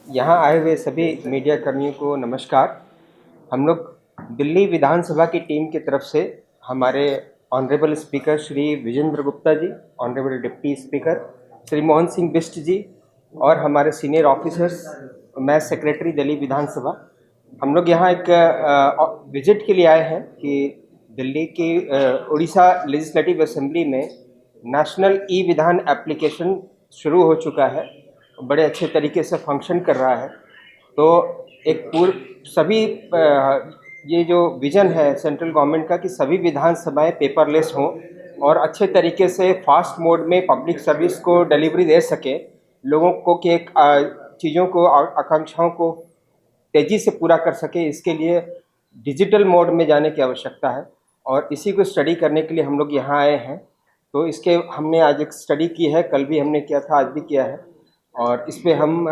यहाँ आए हुए सभी मीडिया कर्मियों को नमस्कार। हम लोग दिल्ली विधानसभा की टीम की तरफ से हमारे honourable speaker Shri Vijender Gupta ji, honourable deputy speaker Shri Mohan Singh Bisht ji और हमारे सीनियर ऑफिसर्स, मैं सेक्रेटरी दिल्ली विधानसभा, हम लोग यहाँ एक विजिट के लिए आए हैं कि दिल्ली की उड़ीसा लेजिस्लेटिव असेंबली में नेशनल ई विधान एप्लीकेशन शुरू हो चुका है, बड़े अच्छे तरीके से फंक्शन कर रहा है। तो एक सभी ये जो विज़न है सेंट्रल गवर्नमेंट का कि सभी विधानसभाएं पेपरलेस हों और अच्छे तरीके से फास्ट मोड में पब्लिक सर्विस को डिलीवरी दे सके, लोगों को कि एक चीज़ों को आकांक्षाओं को तेज़ी से पूरा कर सके, इसके लिए डिजिटल मोड में जाने की आवश्यकता है और इसी को स्टडी करने के लिए हम लोग यहाँ आए हैं। तो इसके हमने आज एक स्टडी की है, कल भी हमने किया था, आज भी किया है और इस पर हम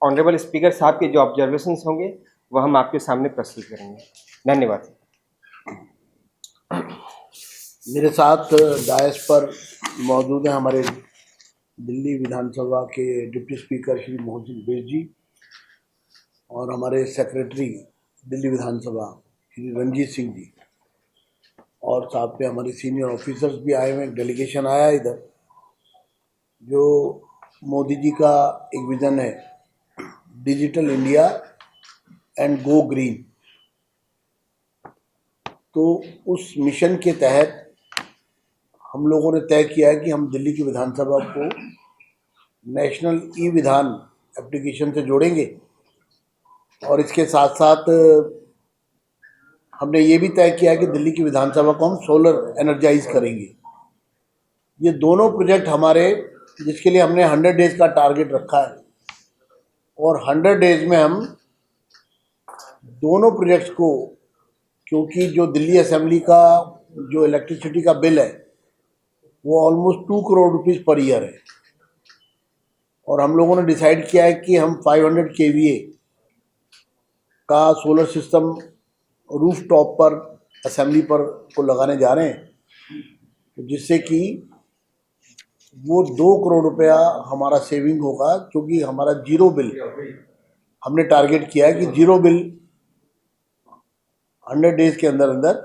ऑनरेबल स्पीकर साहब के जो ऑब्जर्वेशंस होंगे वो हम आपके सामने प्रस्तुत करेंगे। धन्यवाद। मेरे साथ डायस पर मौजूद हैं हमारे दिल्ली विधानसभा के डिप्टी स्पीकर श्री मोहन सिंह बिष्ट जी और हमारे सेक्रेटरी दिल्ली विधानसभा श्री रंजीत सिंह जी, और साथ पे हमारे सीनियर ऑफिसर्स भी आए हुए। डेलीगेशन आया इधर, जो मोदी जी का एक विज़न है digital India and go green. तो उस मिशन के तहत हम लोगों ने तय किया है कि हम दिल्ली की विधानसभा को नेशनल ई विधान एप्लीकेशन से जोड़ेंगे और इसके साथ साथ हमने ये भी तय किया है कि दिल्ली की विधानसभा को हम सोलर एनर्जाइज करेंगे। ये दोनों प्रोजेक्ट हमारे, जिसके लिए हमने 100 डेज़ का टारगेट रखा है और 100 डेज़ में हम दोनों प्रोजेक्ट्स को, क्योंकि जो दिल्ली असेंबली का जो इलेक्ट्रिसिटी का बिल है वो almost 2 crore rupees per year है और हम लोगों ने डिसाइड किया है कि हम 500 केवीए का सोलर सिस्टम रूफ टॉप पर असेंबली पर को लगाने जा रहे हैं, तो जिससे कि वो 2 करोड़ रुपया हमारा सेविंग होगा, क्योंकि हमारा जीरो बिल, हमने टारगेट किया है कि जीरो बिल 100 डेज़ के अंदर अंदर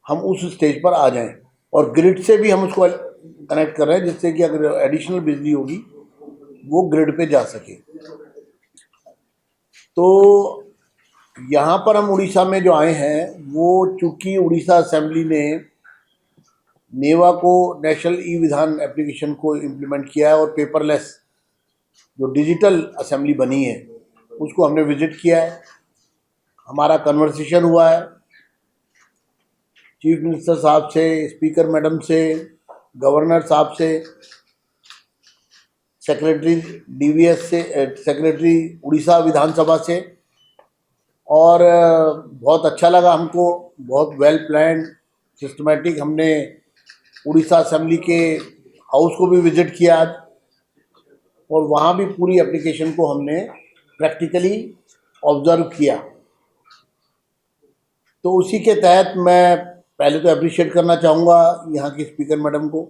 हम उस स्टेज पर आ जाएं। और ग्रिड से भी हम उसको कनेक्ट कर रहे हैं, जिससे कि अगर एडिशनल बिजली होगी वो ग्रिड पे जा सके। तो यहाँ पर हम उड़ीसा में जो आए हैं, वो चूँकि उड़ीसा असेंबली ने नेवा को नेशनल ई विधान एप्लीकेशन को इम्प्लीमेंट किया है और पेपरलेस जो डिजिटल असेंबली बनी है उसको हमने विजिट किया है। हमारा कन्वर्सेशन हुआ है चीफ मिनिस्टर साहब से, स्पीकर मैडम से, गवर्नर साहब से, सेक्रेटरी डीवीएस से, सेक्रेटरी उड़ीसा विधानसभा से, और बहुत अच्छा लगा हमको। बहुत वेल प्लान सिस्टमेटिक हमने उड़ीसा असेंबली के हाउस को भी विजिट किया आज, और वहाँ भी पूरी एप्लीकेशन को हमने प्रैक्टिकली ऑब्जर्व किया। तो उसी के तहत मैं पहले तो अप्रिशिएट करना चाहूँगा यहाँ की स्पीकर मैडम को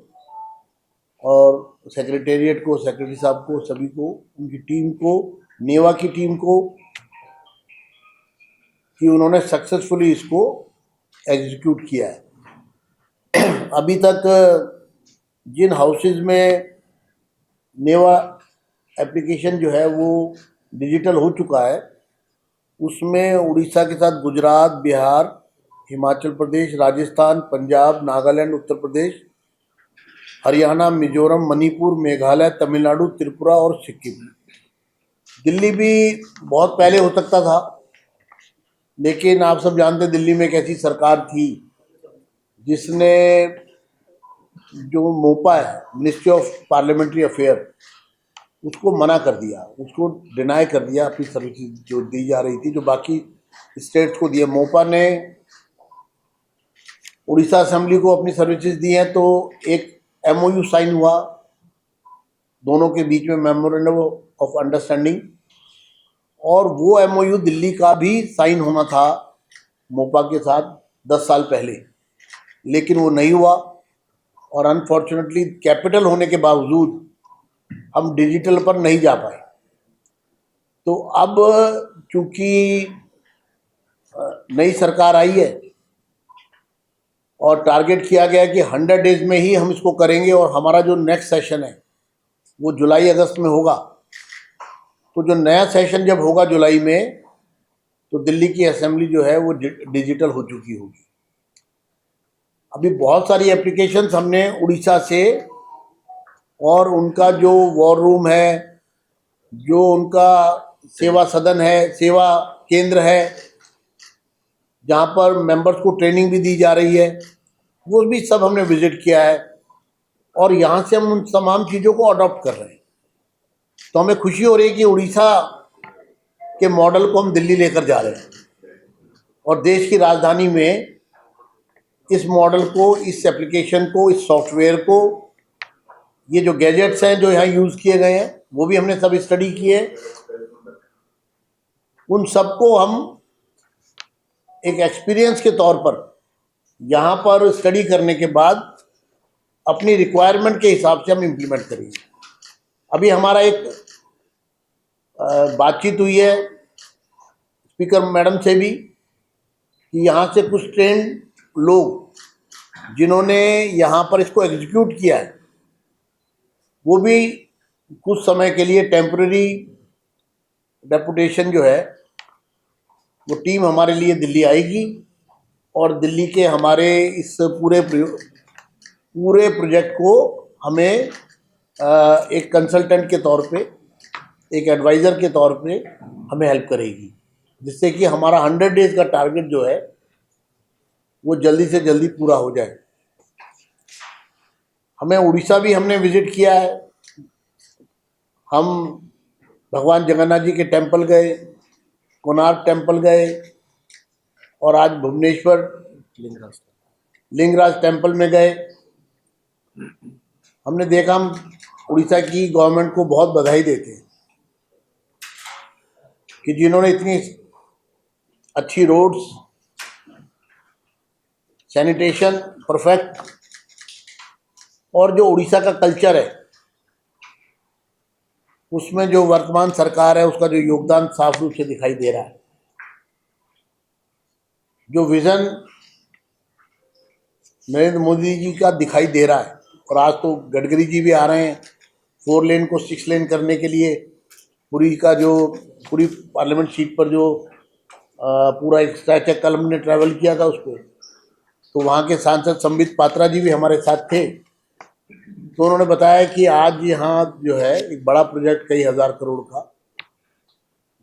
और सेक्रेटेरिएट को, सेक्रेटरी साहब को, सभी को, उनकी टीम को, नेवा की टीम को, कि उन्होंने सक्सेसफुली इसको एग्जीक्यूट किया है। अभी तक जिन हाउसेज में नेवा एप्लीकेशन जो है वो डिजिटल हो चुका है, उसमें उड़ीसा के साथ गुजरात, बिहार, हिमाचल प्रदेश, राजस्थान, पंजाब, नागालैंड, उत्तर प्रदेश, हरियाणा, मिजोरम, मणिपुर, मेघालय, तमिलनाडु, त्रिपुरा और सिक्किम। दिल्ली भी बहुत पहले हो सकता था, लेकिन आप सब जानते हैं दिल्ली में एक ऐसी सरकार थी जिसने जो मोपा है, मिनिस्ट्री ऑफ पार्लियामेंट्री अफेयर, उसको मना कर दिया, उसको डिनाई कर दिया अपनी सर्विसेज जो दी जा रही थी, जो बाकी स्टेट्स को दिए। मोपा ने उड़ीसा असेंबली को अपनी सर्विसेज दी हैं, तो एक एमओयू साइन हुआ दोनों के बीच में, मेमोरेंडम ऑफ अंडरस्टैंडिंग, और वो एमओयू दिल्ली का भी साइन होना था मोपा के साथ 10 साल पहले, लेकिन वो नहीं हुआ। और अनफॉर्चुनेटली कैपिटल होने के बावजूद हम डिजिटल पर नहीं जा पाए। तो अब चूंकि नई सरकार आई है और टारगेट किया गया है कि 100 डेज में ही हम इसको करेंगे और हमारा जो नेक्स्ट सेशन है वो जुलाई अगस्त में होगा। तो जो नया सेशन जब होगा जुलाई में, तो दिल्ली की असेंबली जो है वो डिजिटल हो चुकी होगी। अभी बहुत सारी एप्लीकेशंस हमने उड़ीसा से, और उनका जो वॉर रूम है, जो उनका सेवा सदन है, सेवा केंद्र है, जहाँ पर मेंबर्स को ट्रेनिंग भी दी जा रही है, वो भी सब हमने विजिट किया है और यहाँ से हम उन तमाम चीज़ों को अडॉप्ट कर रहे हैं। तो हमें खुशी हो रही है कि उड़ीसा के मॉडल को हम दिल्ली लेकर जा रहे हैं और देश की राजधानी में इस मॉडल को, इस एप्लीकेशन को, इस सॉफ्टवेयर को, ये जो गैजेट्स हैं जो यहाँ यूज़ किए गए हैं वो भी हमने सब स्टडी किए। उन सबको हम एक एक्सपीरियंस के तौर पर यहाँ पर स्टडी करने के बाद अपनी रिक्वायरमेंट के हिसाब से हम इम्प्लीमेंट करेंगे। अभी हमारा एक बातचीत हुई है स्पीकर मैडम से भी कि यहाँ से कुछ ट्रेंड लोग जिन्होंने यहाँ पर इसको एग्जीक्यूट किया है वो भी कुछ समय के लिए टेम्पररी डेपुटेशन जो है वो टीम हमारे लिए दिल्ली आएगी और दिल्ली के हमारे इस पूरे प्रोजेक्ट को हमें एक कंसल्टेंट के तौर पे, एक एडवाइज़र के तौर पे हमें हेल्प करेगी, जिससे कि हमारा 100 डेज का टारगेट जो है वो जल्दी से जल्दी पूरा हो जाए। हमें उड़ीसा भी हमने विजिट किया है। हम भगवान जगन्नाथ जी के टेंपल गए, कोणार्क टेंपल गए और आज भुवनेश्वर लिंगराज टेंपल में गए। हमने देखा, हम उड़ीसा की गवर्नमेंट को बहुत बधाई देते हैं कि जिन्होंने इतनी अच्छी रोड्स, सैनिटेशन परफेक्ट, और जो उड़ीसा का कल्चर है उसमें जो वर्तमान सरकार है उसका जो योगदान साफ रूप से दिखाई दे रहा है। जो विजन नरेंद्र मोदी जी का दिखाई दे रहा है, और आज तो गडकरी जी भी आ रहे हैं 4 लेन को 6 लेन करने के लिए। पूरी पार्लियामेंट सीट पर जो पूरा एक स्ट्रेच है, कल हमने ट्रैवल किया था उस पर, तो वहाँ के सांसद संबित पात्रा जी भी हमारे साथ थे। तो उन्होंने बताया कि आज यहाँ जो है एक बड़ा प्रोजेक्ट कई हज़ार करोड़ का,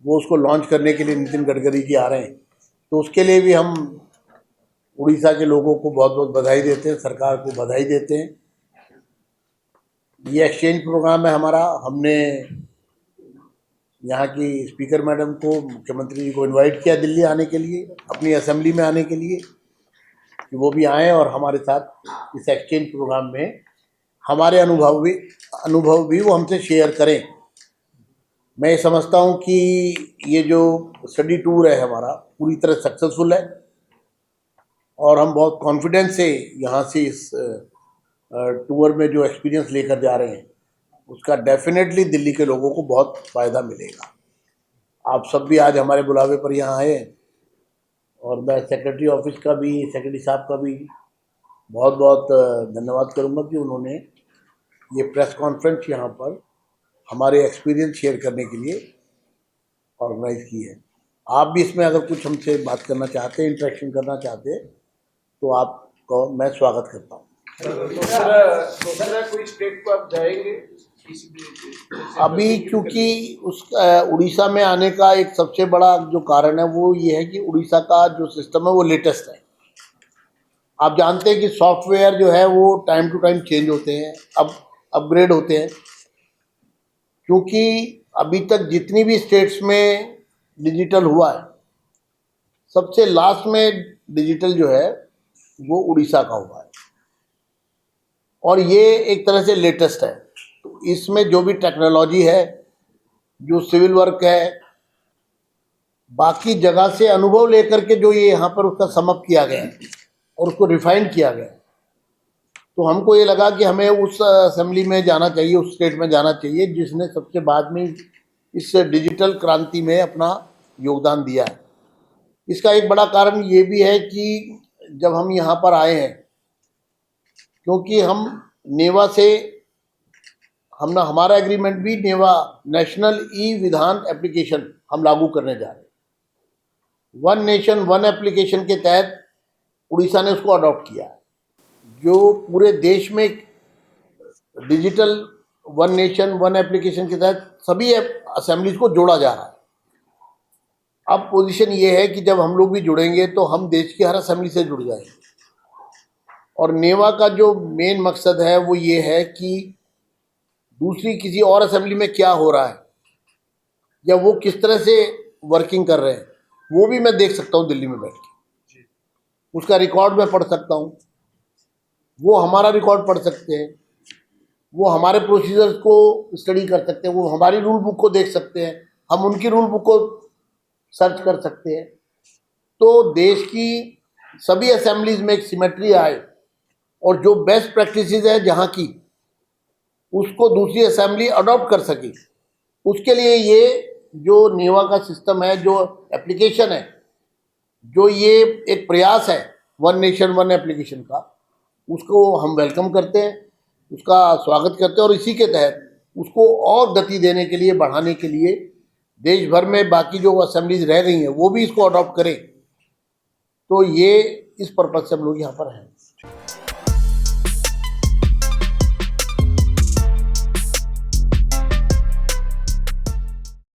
वो उसको लॉन्च करने के लिए नितिन गडकरी जी आ रहे हैं। तो उसके लिए भी हम उड़ीसा के लोगों को बहुत बहुत बधाई देते हैं, सरकार को बधाई देते हैं। ये एक्सचेंज प्रोग्राम है हमारा। हमने यहाँ की स्पीकर मैडम को, मुख्यमंत्री जी को इनवाइट किया दिल्ली आने के लिए, अपनी असेंबली में आने के लिए, कि वो भी आएँ और हमारे साथ इस एक्सचेंज प्रोग्राम में हमारे अनुभव भी वो हमसे शेयर करें। मैं ये समझता हूँ कि ये जो स्टडी टूर है हमारा पूरी तरह सक्सेसफुल है और हम बहुत कॉन्फिडेंस से यहाँ से इस टूर में जो एक्सपीरियंस लेकर जा रहे हैं उसका डेफिनेटली दिल्ली के लोगों को बहुत फ़ायदा मिलेगा। आप सब भी आज हमारे बुलावे पर यहाँ आए और मैं सेक्रेटरी ऑफिस का भी, सेक्रेटरी साहब का भी बहुत बहुत धन्यवाद करूँगा कि उन्होंने ये प्रेस कॉन्फ्रेंस यहाँ पर हमारे एक्सपीरियंस शेयर करने के लिए ऑर्गेनाइज की है। आप भी इसमें अगर कुछ हमसे बात करना चाहते हैं, इंटरेक्शन करना चाहते हैं, तो आपको मैं स्वागत करता हूँ। दूसरा कोई स्टेट को आप जाएंगे? अभी क्योंकि उस उड़ीसा में आने का एक सबसे बड़ा जो कारण है वो ये है कि उड़ीसा का जो सिस्टम है वो लेटेस्ट है। आप जानते हैं कि सॉफ्टवेयर जो है वो टाइम टू टाइम चेंज होते हैं, अब अपग्रेड होते हैं। क्योंकि अभी तक जितनी भी स्टेट्स में डिजिटल हुआ है, सबसे लास्ट में डिजिटल जो है वो उड़ीसा का हुआ है और ये एक तरह से लेटेस्ट है। तो इसमें जो भी टेक्नोलॉजी है, जो सिविल वर्क है, बाकी जगह से अनुभव लेकर के जो ये यहाँ पर उसका समअप किया गया है और उसको रिफाइन किया गया है, तो हमको ये लगा कि हमें उस असेंबली में जाना चाहिए, उस स्टेट में जाना चाहिए जिसने सबसे बाद में इस डिजिटल क्रांति में अपना योगदान दिया है। इसका एक बड़ा कारण ये भी है कि जब हम यहाँ पर आए हैं, क्योंकि हम नेवा से हमारा एग्रीमेंट भी नेवा नेशनल ई विधान एप्लीकेशन हम लागू करने जा रहे हैं। वन नेशन वन एप्लीकेशन के तहत उड़ीसा ने उसको अडॉप्ट किया है, जो पूरे देश में digital one nation one application के तहत सभी असेंबलीज को जोड़ा जा रहा है। अब पोजीशन ये है कि जब हम लोग भी जुड़ेंगे तो हम देश की हर असेंबली से जुड़ जाएंगे। और नेवा का जो मेन मकसद है वो ये है कि दूसरी किसी और असेंबली में क्या हो रहा है या वो किस तरह से वर्किंग कर रहे हैं, वो भी मैं देख सकता हूँ दिल्ली में बैठ के। उसका रिकॉर्ड मैं पढ़ सकता हूँ, वो हमारा रिकॉर्ड पढ़ सकते हैं, वो हमारे प्रोसीजर्स को स्टडी कर सकते हैं, वो हमारी रूल बुक को देख सकते हैं, हम उनकी रूल बुक को सर्च कर सकते हैं। तो देश की सभी असेंबलीज में एक सिमेट्री आए और जो बेस्ट प्रैक्टिसेस है जहाँ की, उसको दूसरी असेंबली अडॉप्ट कर सके। उसके लिए ये जो नेवा का सिस्टम है, जो एप्लीकेशन है, जो ये एक प्रयास है वन नेशन वन एप्लीकेशन का, उसको हम वेलकम करते हैं, उसका स्वागत करते हैं। और इसी के तहत उसको और गति देने के लिए, बढ़ाने के लिए देश भर में बाकी जो असेंबलीज रह गई हैं वो भी इसको अडॉप्ट करें। तो ये इस पर्पज से हम लोग यहाँ पर हैं।